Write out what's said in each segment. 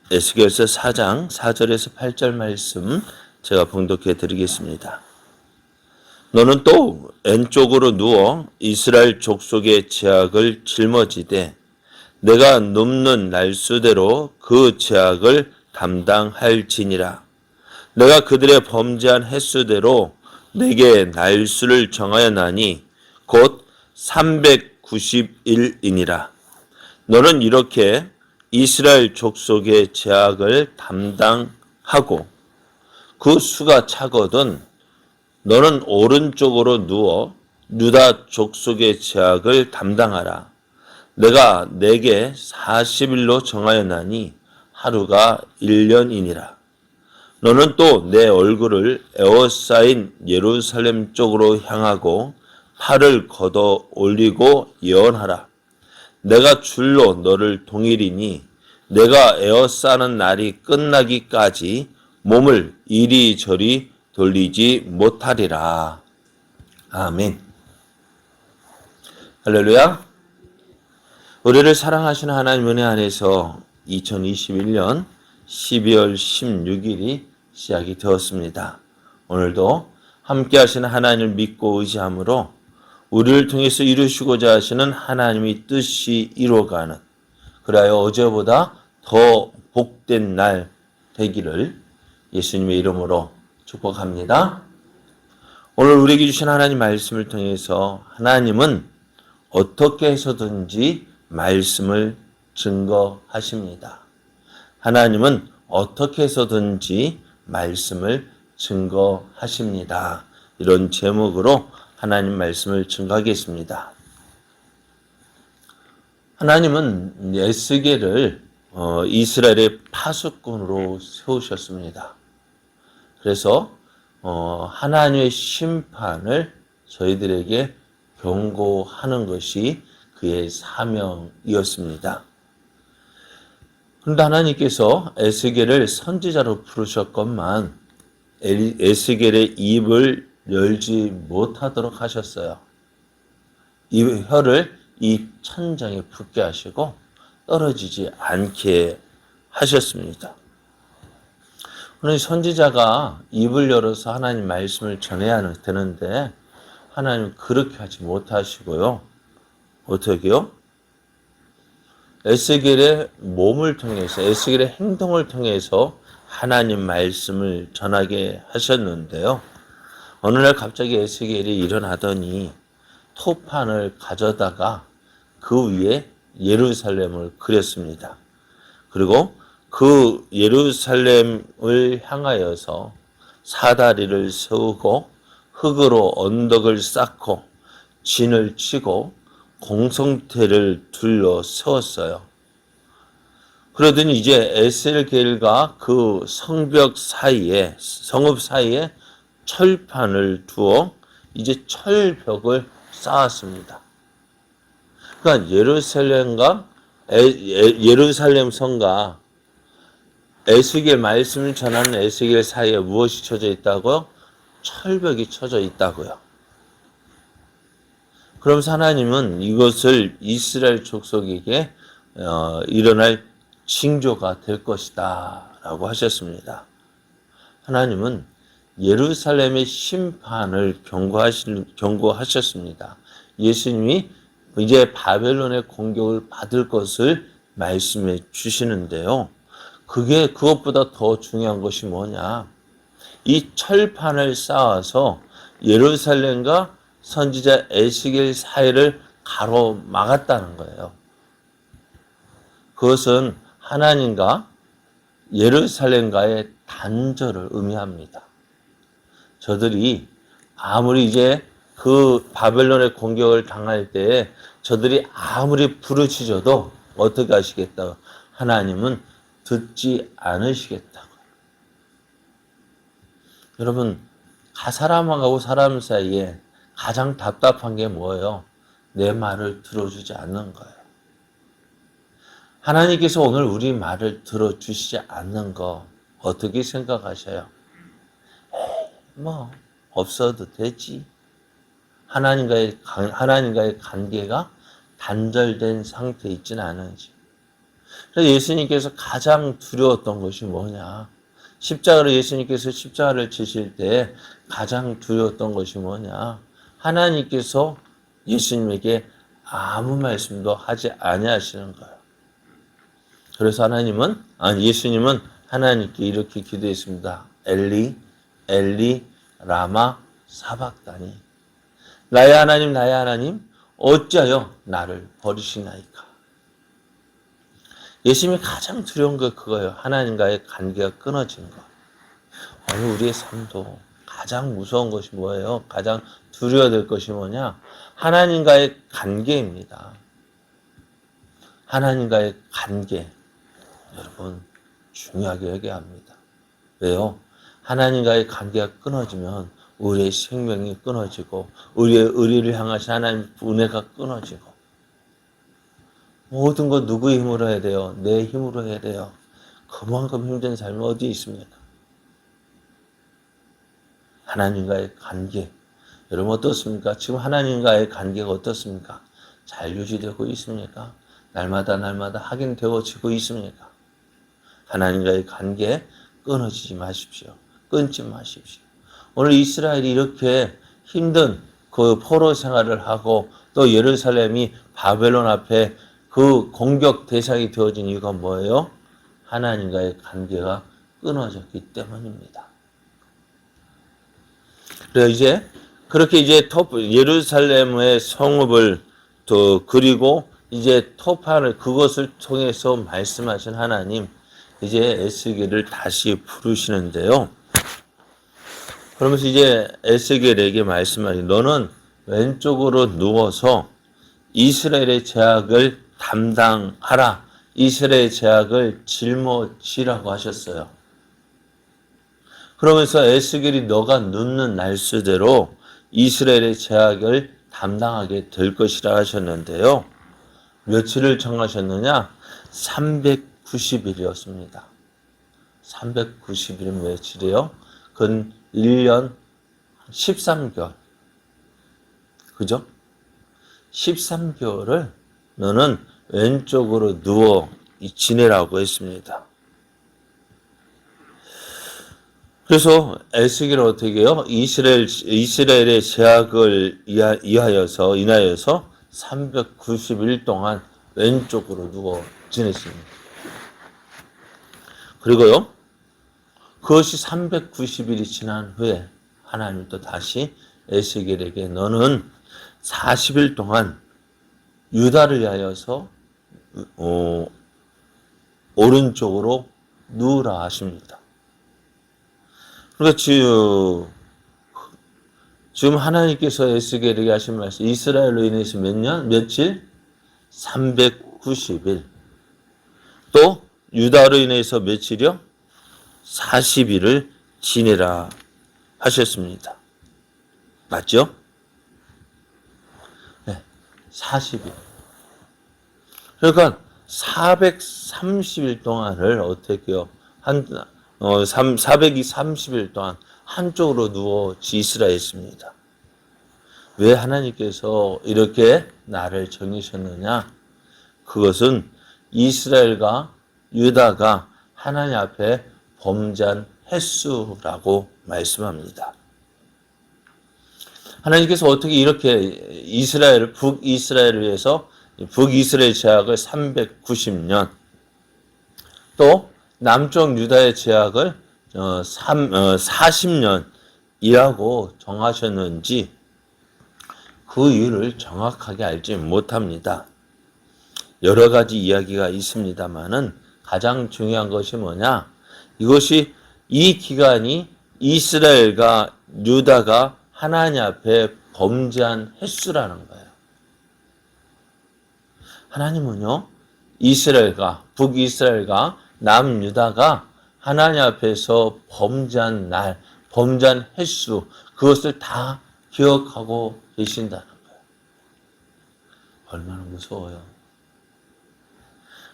에스겔서 4장 4절에서 8절 말씀 제가 봉독해 드리겠습니다. 너는 또 왼쪽으로 누워 이스라엘 족속의 죄악을 짊어지되 내가 눕는 날수대로 그 죄악을 담당할지니라. 내가 그들의 범죄한 횟수대로 내게 날수를 정하였나니 곧 390일이니라. 너는 이렇게 이스라엘 족속의 죄악을 담당하고 그 수가 차거든 너는 오른쪽으로 누워 유다 족속의 죄악을 담당하라. 내가 내게 40일로 정하였나니 하루가 1년이니라. 너는 또 내 얼굴을 에워싸인 예루살렘 쪽으로 향하고 팔을 걷어 올리고 예언하라. 내가 줄로 너를 동일이니 내가 에워싸는 날이 끝나기까지 몸을 이리저리 돌리지 못하리라. 아멘. 할렐루야. 우리를 사랑하시는 하나님 은혜 안에서 2021년 12월 16일이 시작이 되었습니다. 오늘도 함께 하시는 하나님을 믿고 의지함으로 우리를 통해서 이루시고자 하시는 하나님의 뜻이 이루어가는, 그리하여 어제보다 더 복된 날 되기를 예수님의 이름으로 축복합니다. 오늘 우리에게 주신 하나님 말씀을 통해서 하나님은 어떻게 해서든지 말씀을 증거하십니다. 하나님은 어떻게 해서든지 말씀을 증거하십니다. 이런 제목으로 하나님 말씀을 증거하겠습니다. 하나님은 에스겔을 이스라엘의 파수꾼으로 세우셨습니다. 그래서 하나님의 심판을 저희들에게 경고하는 것이 그의 사명이었습니다. 그런데 하나님께서 에스겔을 선지자로 부르셨건만 에스겔의 입을 열지 못하도록 하셨어요. 이 혀를 이 천장에 붙게 하시고 떨어지지 않게 하셨습니다. 그런데 선지자가 입을 열어서 하나님 말씀을 전해야 되는데 하나님은 그렇게 하지 못하시고요. 어떻게요? 에스겔의 몸을 통해서, 에스겔의 행동을 통해서 하나님 말씀을 전하게 하셨는데요. 어느 날 갑자기 에스겔이 일어나더니 토판을 가져다가 그 위에 예루살렘을 그렸습니다. 그리고 그 예루살렘을 향하여서 사다리를 세우고 흙으로 언덕을 쌓고 진을 치고 공성태를 둘러 세웠어요. 그러더니 이제 에스겔과 그 성벽 사이에, 성읍 사이에 철판을 두어 이제 철벽을 쌓았습니다. 그러니까 예루살렘 성과 에스겔 말씀을 전하는 에스겔 사이에 무엇이 쳐져 있다고요? 철벽이 쳐져 있다고요. 그럼 하나님은 이것을 이스라엘 족속에게 일어날 징조가 될 것이다 라고 하셨습니다. 하나님은 예루살렘의 심판을 경고하셨습니다. 예수님이 이제 바벨론의 공격을 받을 것을 말씀해 주시는데요. 그것보다 더 중요한 것이 뭐냐? 이 철판을 쌓아서 예루살렘과 선지자 에스겔 사이를 가로막았다는 거예요. 그것은 하나님과 예루살렘과의 단절을 의미합니다. 저들이 아무리 이제 그 바벨론의 공격을 당할 때 저들이 아무리 부르짖어도 어떻게 하시겠다고? 하나님은 듣지 않으시겠다고. 여러분, 사람하고 사람 사이에 가장 답답한 게 뭐예요? 내 말을 들어주지 않는 거예요. 하나님께서 오늘 우리 말을 들어주시지 않는 거 어떻게 생각하셔요? 없어도 되지. 하나님과의 관계가 단절된 상태에 있지는 않은지. 그래서 예수님께서 가장 두려웠던 것이 뭐냐? 십자가로 예수님께서 십자가를 지실 때 가장 두려웠던 것이 뭐냐? 하나님께서 예수님에게 아무 말씀도 하지 아니하시는 거예요. 그래서 예수님은 하나님께 이렇게 기도했습니다. 엘리, 엘리, 라마, 사박다니. 나의 하나님, 어찌하여 나를 버리시나이까. 예수님이 가장 두려운 거 그거예요. 하나님과의 관계가 끊어진 거. 오늘 우리의 삶도 가장 무서운 것이 뭐예요? 가장 두려워야 될 것이 뭐냐? 하나님과의 관계입니다. 하나님과의 관계. 여러분, 중요하게 여겨야 합니다. 왜요? 하나님과의 관계가 끊어지면 우리의 생명이 끊어지고 우리의 의리를 향하신 하나님의 은혜가 끊어지고 모든 것 누구의 힘으로 해야 돼요? 내 힘으로 해야 돼요. 그만큼 힘든 삶이 어디 있습니까? 하나님과의 관계. 여러분 어떻습니까? 지금 하나님과의 관계가 어떻습니까? 잘 유지되고 있습니까? 날마다 확인되어지고 있습니까? 하나님과의 관계 끊어지지 마십시오. 끊지 마십시오. 오늘 이스라엘이 이렇게 힘든 그 포로 생활을 하고 또 예루살렘이 바벨론 앞에 그 공격 대상이 되어진 이유가 뭐예요? 하나님과의 관계가 끊어졌기 때문입니다. 그래서 그렇게 예루살렘의 성읍을 또 그리고 이제 토판을 그것을 통해서 말씀하신 하나님, 이제 에스겔을 다시 부르시는데요. 그러면서 이제 에스겔에게 말씀하니 너는 왼쪽으로 누워서 이스라엘의 죄악을 담당하라. 이스라엘의 죄악을 짊어지라고 하셨어요. 그러면서 에스겔이 너가 눕는 날수대로 이스라엘의 죄악을 담당하게 될 것이라 하셨는데요. 며칠을 정하셨느냐? 390일이었습니다. 390일은 며칠이에요? 그건 1년 13개월. 그죠? 13개월을 너는 왼쪽으로 누워 지내라고 했습니다. 그래서 에스겔은 어떻게 해요? 이스라엘의 제약을 인하여서 390일 동안 왼쪽으로 누워 지냈습니다. 그리고요, 그것이 390일이 지난 후에 하나님이 또 다시 에스겔에게 너는 40일 동안 유다를 위하여서 오른쪽으로 누우라 하십니다. 그러니까 지금 하나님께서 에스겔에게 하신 말씀, 이스라엘로 인해서 며칠? 390일. 또 유다로 인해서 며칠이요? 40일을 지내라 하셨습니다. 맞죠? 네, 40일. 그러니까 430일 동안을 어떻게 해요? 430일 동안 한쪽으로 누워 지으시라 했습니다. 왜 하나님께서 이렇게 나를 정하셨느냐? 그것은 이스라엘과 유다가 하나님 앞에 범죄한 횟수라고 말씀합니다. 하나님께서 어떻게 이렇게 북이스라엘을 위해서 북이스라엘 제약을 390년, 또 남쪽 유다의 제약을 40년이라고 정하셨는지 그 이유를 정확하게 알지 못합니다. 여러 가지 이야기가 있습니다만은 가장 중요한 것이 뭐냐? 이 기간이 이스라엘과 유다가 하나님 앞에 범죄한 횟수라는 거예요. 하나님은요, 북이스라엘과 남유다가 하나님 앞에서 범죄한 횟수, 그것을 다 기억하고 계신다는 거예요. 얼마나 무서워요.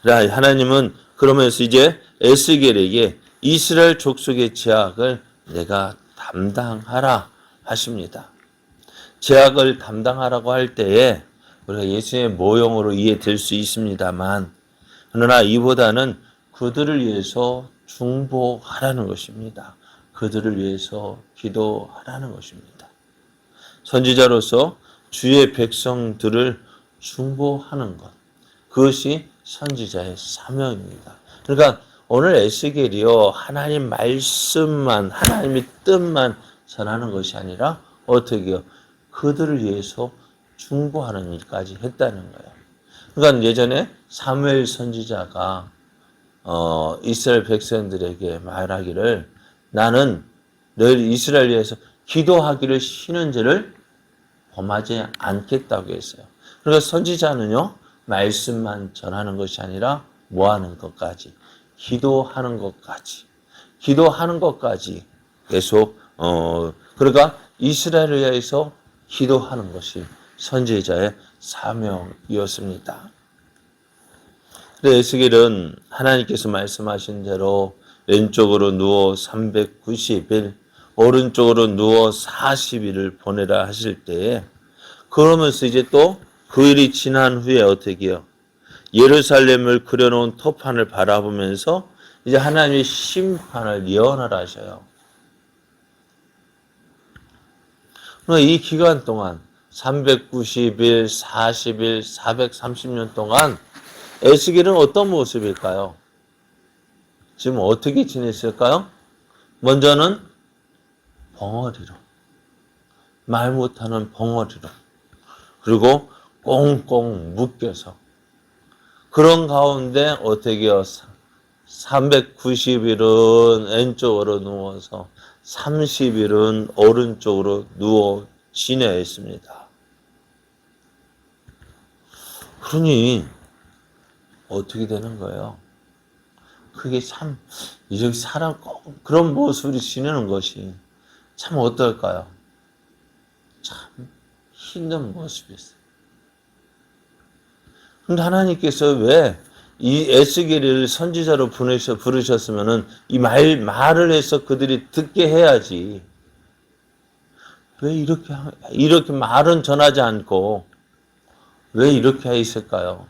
하나님은 그러면서 이제 에스겔에게 이스라엘 족속의 죄악을 내가 담당하라 하십니다. 죄악을 담당하라고 할 때에 우리가 예수의 모형으로 이해될 수 있습니다만 그러나 이보다는 그들을 위해서 중보하라는 것입니다. 그들을 위해서 기도하라는 것입니다. 선지자로서 주의 백성들을 중보하는 것. 그것이 선지자의 사명입니다. 그러니까 오늘 에스겔이요, 하나님 말씀만, 하나님의 뜻만 전하는 것이 아니라 어떻게 해요? 그들을 위해서 중보하는 일까지 했다는 거예요. 그러니까 예전에 사무엘 선지자가 이스라엘 백성들에게 말하기를 나는 너희 이스라엘 위해서 기도하기를 쉬는 죄를 범하지 않겠다고 했어요. 그러니까 선지자는요, 말씀만 전하는 것이 아니라 뭐 하는 것까지, 기도하는 것까지 계속 그러니까 이스라엘을 위해서 기도하는 것이 선지자의 사명이었습니다. 그래서 에스겔은 하나님께서 말씀하신 대로 왼쪽으로 누워 390일, 오른쪽으로 누워 40일을 보내라 하실 때에 그러면서 이제 또 그 일이 지난 후에 어떻게 해요? 예루살렘을 그려놓은 토판을 바라보면서 이제 하나님의 심판을 예언을 하셔요. 이 기간 동안 390일, 40일, 430년 동안 에스겔은 어떤 모습일까요? 지금 어떻게 지냈을까요? 먼저는 벙어리로, 말 못하는 벙어리로, 그리고 꽁꽁 묶여서 그런 가운데 어떻게 해요? 390일은 왼쪽으로 누워서 30일은 오른쪽으로 누워 지내야 했습니다. 그러니 어떻게 되는 거예요? 그게 참 이제 사람 꼭 그런 모습으로 지내는 것이 참 어떨까요? 참 힘든 모습이었어요. 그런데 하나님께서 왜 이 에스겔을 선지자로 부르셨으면은 이 말을 해서 그들이 듣게 해야지. 왜 이렇게 말은 전하지 않고 왜 이렇게 했을까요?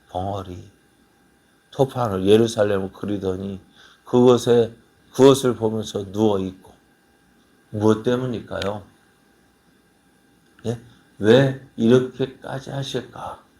벙어리, 토판을 예루살렘을 그리더니 그것을 보면서 누워 있고 무엇 때문일까요? 예? 왜 이렇게까지 하실까?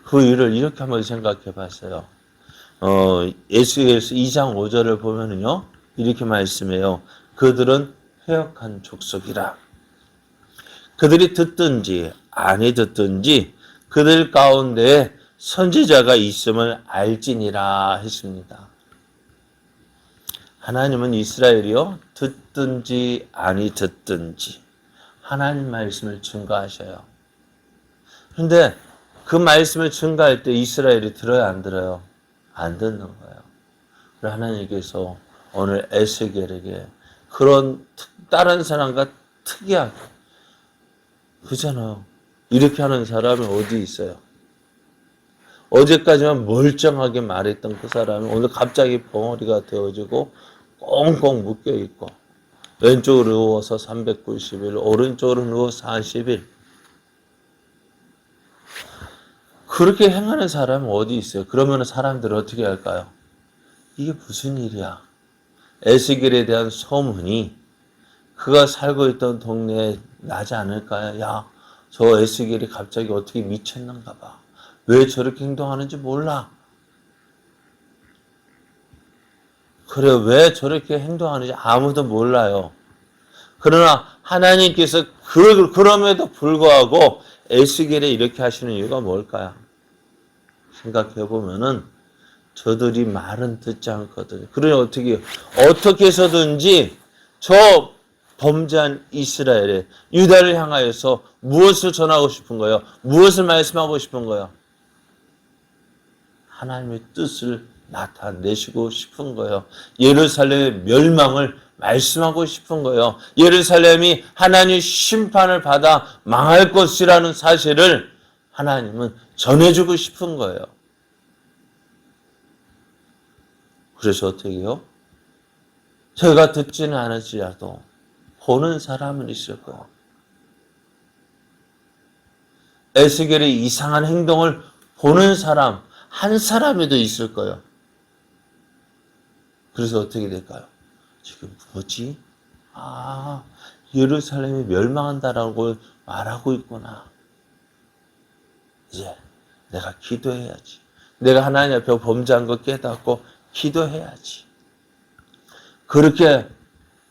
그 일을 이렇게 한번 생각해 봤어요. 에스겔서 2장 5절을 보면은요, 이렇게 말씀해요. 그들은 회역한 족속이라. 그들이 듣든지 아니 듣든지 그들 가운데 선지자가 있음을 알지니라 했습니다. 하나님은 이스라엘이요, 듣든지 아니 듣든지 하나님 말씀을 증거하셔요. 그런데 그 말씀을 증거할 때 이스라엘이 들어요, 안 들어요? 안 듣는 거예요. 그래서 하나님께서 오늘 에스겔에게 그런 다른 사람과 특이하게, 그잖아요. 이렇게 하는 사람이 어디 있어요? 어제까지만 멀쩡하게 말했던 그 사람이 오늘 갑자기 벙어리가 되어지고 꽁꽁 묶여 있고 왼쪽으로 누워서 390일, 오른쪽으로 누워 40일. 그렇게 행하는 사람은 어디 있어요? 그러면 사람들은 어떻게 할까요? 이게 무슨 일이야? 에스겔에 대한 소문이 그가 살고 있던 동네에 나지 않을까요? 야, 저 에스겔이 갑자기 어떻게 미쳤는가 봐. 왜 저렇게 행동하는지 몰라. 그래, 왜 저렇게 행동하는지 아무도 몰라요. 그러나 하나님께서 그럼에도 불구하고 에스겔에 이렇게 하시는 이유가 뭘까요? 생각해 보면은 저들이 말은 듣지 않거든요. 그러니 어떻게 해서든지 저 범죄한 이스라엘에 유다를 향하여서 무엇을 전하고 싶은 거예요? 무엇을 말씀하고 싶은 거예요? 하나님의 뜻을 나타내시고 싶은 거예요. 예루살렘의 멸망을 말씀하고 싶은 거예요. 예루살렘이 하나님의 심판을 받아 망할 것이라는 사실을 하나님은 전해주고 싶은 거예요. 그래서 어떻게 해요? 제가 듣지는 않을지라도 보는 사람은 있을 거예요. 에스겔의 이상한 행동을 보는 사람, 한 사람이도 있을 거예요. 그래서 어떻게 될까요? 지금 뭐지? 아, 예루살렘이 멸망한다라고 말하고 있구나. 이제 내가 기도해야지. 내가 하나님 앞에 범죄한 거 깨닫고 기도해야지. 그렇게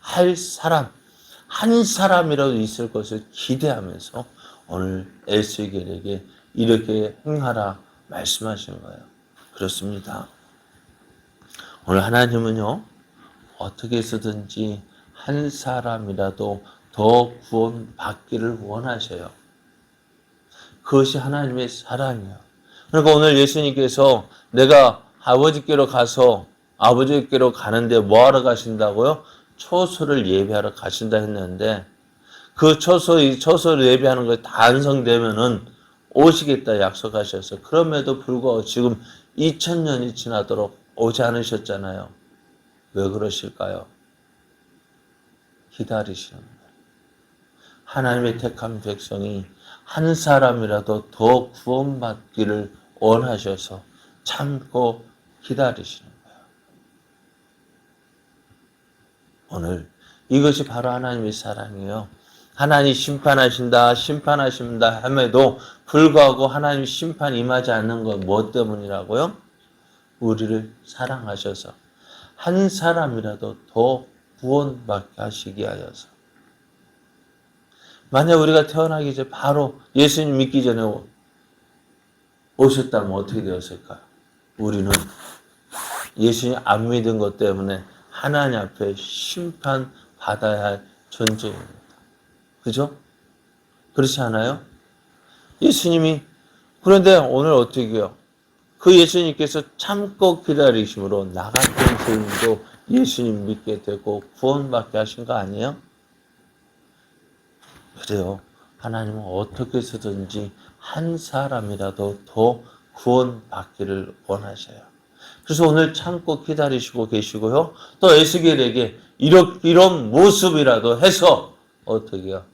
할 사람, 한 사람이라도 있을 것을 기대하면서 오늘 에스겔에게 이렇게 행하라 말씀하시는 거예요. 그렇습니다. 오늘 하나님은요, 어떻게 해서든지 한 사람이라도 더 구원받기를 원하셔요. 그것이 하나님의 사랑이에요. 그러니까 오늘 예수님께서 내가 아버지께로 가서 아버지께로 가는데 뭐하러 가신다고요? 초소를 예배하러 가신다 했는데 그 초소를 예배하는 것이 다 완성되면은 오시겠다 약속하셔서 그럼에도 불구하고 지금 2000년이 지나도록 오지 않으셨잖아요. 왜 그러실까요? 기다리시는 거예요. 하나님의 택한 백성이 한 사람이라도 더 구원받기를 원하셔서 참고 기다리시는 거예요. 오늘 이것이 바로 하나님의 사랑이에요. 하나님 심판하신다 함에도 불구하고 하나님 심판 임하지 않는 건 뭐 때문이라고요? 우리를 사랑하셔서 한 사람이라도 더 구원받게 하시기 하여서. 만약 우리가 태어나기 전에 바로 예수님 믿기 전에 오셨다면 어떻게 되었을까요? 우리는 예수님 안 믿은 것 때문에 하나님 앞에 심판받아야 할 존재입니다. 그죠? 그렇지 않아요? 예수님이 그런데 오늘 어떻게 해요? 그 예수님께서 참고 기다리심으로 나 같은 죄인도 예수님 믿게 되고 구원받게 하신 거 아니에요? 그래요. 하나님은 어떻게 해서든지 한 사람이라도 더 구원받기를 원하셔요. 그래서 오늘 참고 기다리시고 계시고요. 또 에스겔에게 이런 모습이라도 해서 어떻게 해요?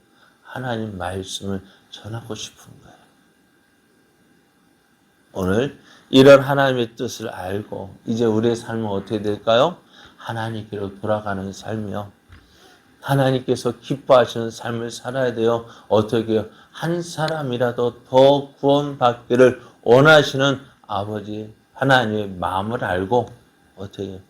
하나님 말씀을 전하고 싶은 거예요. 오늘 이런 하나님의 뜻을 알고 이제 우리의 삶은 어떻게 될까요? 하나님께로 돌아가는 삶이요. 하나님께서 기뻐하시는 삶을 살아야 돼요. 어떻게 해요? 한 사람이라도 더 구원받기를 원하시는 아버지 하나님의 마음을 알고 어떻게 해요?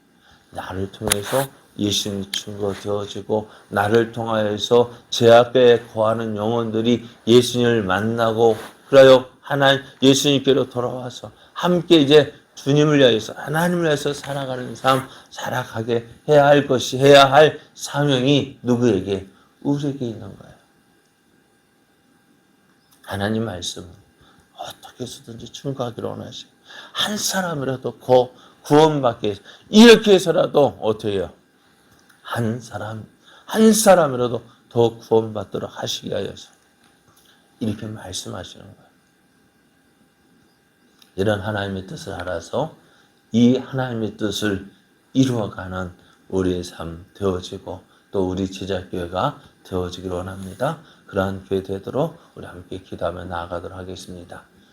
나를 통해서 예수님이 증거 되어지고 나를 통하여서 제약에 거하는 영혼들이 예수님을 만나고 그래요. 하나님 예수님께로 돌아와서 함께 이제 주님을 위해서 하나님을 위해서 살아가는 삶 살아가게 해야 할 사명이 누구에게? 우리에게 있는 거예요. 하나님 말씀은 어떻게 해서든지 증거하기를 원하시고 한 사람이라도 구원받게 해서 이렇게 해서라도 어떻게 해요? 한 사람이라도 더 구원받도록 하시게 하여서 이렇게 말씀하시는 거예요. 이런 하나님의 뜻을 알아서 이 하나님의 뜻을 이루어가는 우리의 삶 되어지고 또 우리 제자교회가 되어지기를 원합니다. 그러한 교회 되도록 우리 함께 기도하며 나아가도록 하겠습니다.